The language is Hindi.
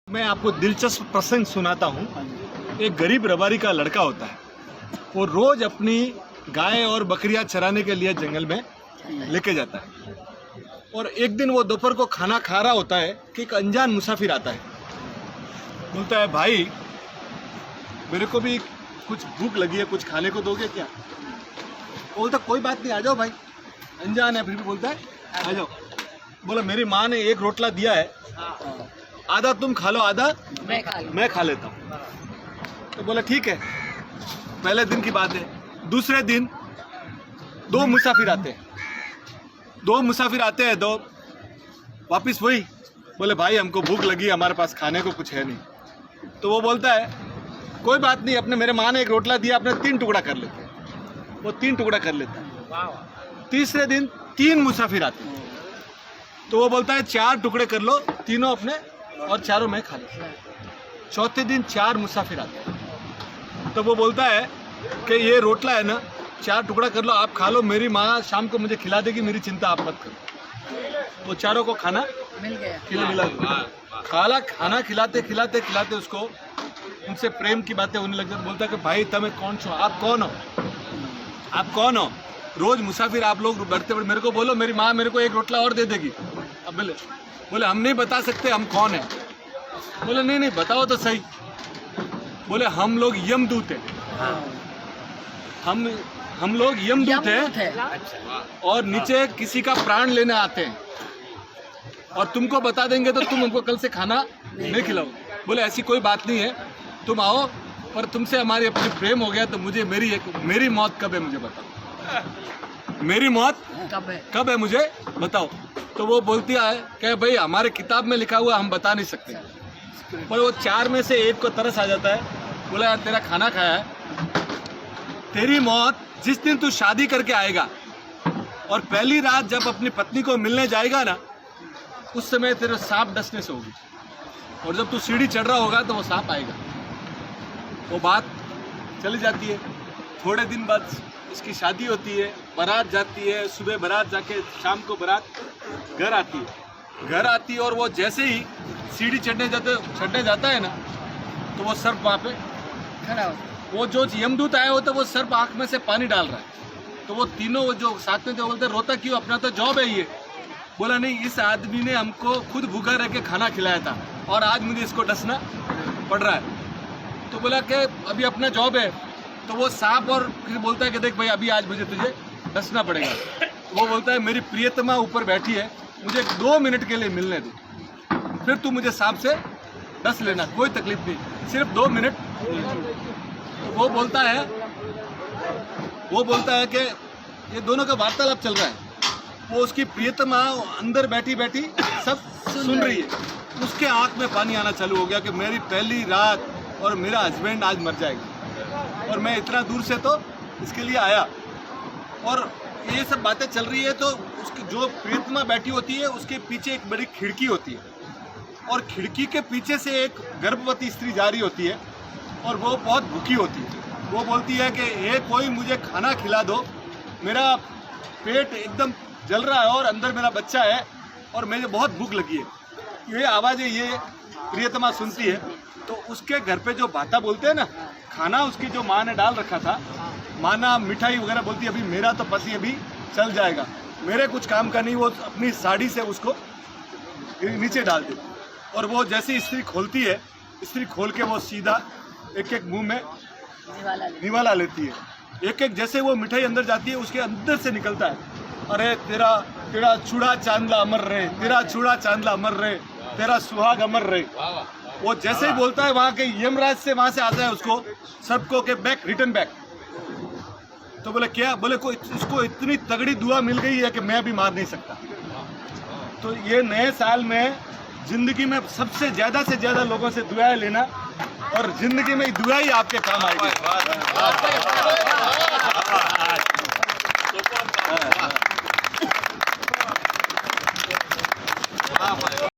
मैं आपको दिलचस्प प्रसंग सुनाता हूँ। एक गरीब रबारी का लड़का होता है, वो रोज अपनी गाय और बकरियां चराने के लिए जंगल में लेके जाता है। और एक दिन वो दोपहर को खाना खा रहा होता है कि एक अनजान मुसाफिर आता है। बोलता है, भाई मेरे को भी कुछ भूख लगी है, कुछ खाने को दोगे क्या? बोलता कोई बात नहीं, आ जाओ भाई। अनजान है फिर भी बोलता है आ जाओ। बोला मेरी माँ ने एक रोटला दिया है, आधा तुम खा लो, आधा मैं खा लेता हूँ। तो बोला ठीक है। पहले दिन की बात है। दूसरे दिन दो मुसाफिर आते हैं, दो वापिस वही। बोले भाई हमको भूख लगी, हमारे पास खाने को कुछ है नहीं। तो वो बोलता है कोई बात नहीं, अपने मेरे माँ ने एक रोटला दिया, अपने 3 टुकड़ा कर लेते हैं। वो 3 टुकड़ा कर लेता है। तीसरे दिन 3 मुसाफिर आते हैं, तो वो बोलता है 4 टुकड़े कर लो, तीनों अपने और चारों मैं खा लेता हूँ। चौथे दिन 4 मुसाफिर आते हैं, तो वो बोलता है कि ये रोटला है ना, 4 टुकड़ा कर लो, आप खा लो, मेरी माँ शाम को मुझे खिला देगी, मेरी चिंता आप मत करो। तो चारों को खाना मिला। खाना खिलाते उसको उनसे प्रेम की बातें होने लग जाती। बोलता है कि भाई तमें कौन छो, आप कौन हो? रोज मुसाफिर आप लोग बढ़ते मेरे को बोलो, मेरी माँ मेरे को एक रोटला और दे देगी। अब बोले हम नहीं बता सकते हम कौन है। बोले नहीं बताओ तो सही। बोले हम लोग यमदूत हैं। हम लोग यमदूत हैं और नीचे किसी का प्राण लेने आते हैं, और तुमको बता देंगे तो तुम हमको कल से खाना नहीं खिलाओ। बोले ऐसी कोई बात नहीं है, तुम आओ, पर तुमसे हमारी अपनी प्रेम हो गया तो मुझे मेरी मौत कब है मुझे बताओ, मेरी मौत कब है मुझे बताओ। तो वो बोलती है कि भाई हमारे किताब में लिखा हुआ हम बता नहीं सकते। पर वो 4 में से एक को तरस आ जाता है। बोला यार तेरा खाना खाया है, तेरी मौत जिस दिन तू शादी करके आएगा और पहली रात जब अपनी पत्नी को मिलने जाएगा ना, उस समय तेरे सांप डसने से होगी, और जब तू सीढ़ी चढ़ रहा होगा तो वो सांप आएगा। वो बात चली जाती है। थोड़े दिन बाद इसकी शादी होती है, बारात जाती है, सुबह बारात जाके शाम को बारात घर आती है। और वो जैसे ही सीढ़ी चढ़ने जाता है ना, तो वो सर्प वहाँ पे खड़ा हो। वो जो यमदूत आया होता है वो सर्प आँख में से पानी डाल रहा है। तो वो तीनों जो साथ में थे बोलते रोता क्यों, अपना तो जॉब है ये। बोला नहीं, इस आदमी ने हमको खुद भूखा रह के खाना खिलाया था और आज मुझे इसको डसना पड़ रहा है। तो बोला कि अभी अपना जॉब है। तो वो सांप और फिर बोलता है कि देख भाई अभी आज मुझे तुझे डसना पड़ेगा। वो बोलता है मेरी प्रियतमा ऊपर बैठी है, मुझे 2 मिनट के लिए मिलने दे, फिर तू मुझे सांप से डस लेना, कोई तकलीफ नहीं, सिर्फ 2 मिनट। तो वो बोलता है कि ये दोनों का वार्तालाप चल रहा है। वो उसकी प्रियतमा अंदर बैठी सब सुन रही है। उसके आंख में पानी आना चालू हो गया कि मेरी पहली रात और मेरा हस्बैंड आज मर जाएगा, और मैं इतना दूर से तो इसके लिए आया। और ये सब बातें चल रही है, तो उसकी जो प्रियतमा बैठी होती है उसके पीछे एक बड़ी खिड़की होती है, और खिड़की के पीछे से एक गर्भवती स्त्री जा रही होती है, और वो बहुत भूखी होती है। वो बोलती है कि ये कोई मुझे खाना खिला दो, मेरा पेट एकदम जल रहा है और अंदर मेरा बच्चा है और मुझे बहुत भूख लगी है। ये आवाज़ें ये प्रियतमा सुनती है। तो उसके घर पे जो भाता बोलते हैं ना, खाना उसकी जो माँ ने डाल रखा था, माँ ना मिठाई वगैरह बोलती है, अभी मेरा तो पति अभी चल जाएगा, मेरे कुछ काम का नहीं। वो अपनी साड़ी से उसको नीचे डाल देती, और वो जैसे स्त्री खोलती है, स्त्री खोल के वो सीधा एक मुंह में निवाला लेती है। एक जैसे वो मिठाई अंदर जाती है, उसके अंदर से निकलता है, अरे तेरा चूड़ा चांदला अमर रहे, तेरा चूड़ा चांदला अमर रहे, तेरा सुहाग अमर रहे। वो जैसे ही बोलता है, वहाँ के यमराज से वहाँ से आता है उसको सबको के बैक, रिटर्न बैक। तो बोले क्या? बोले कोई इसको इतनी तगड़ी दुआ मिल गई है कि मैं भी मार नहीं सकता। तो ये नए साल में जिंदगी में सबसे ज़्यादा से ज़्यादा लोगों से दुआएं लेना, और जिंदगी में दुआ ही आपके काम आएगी।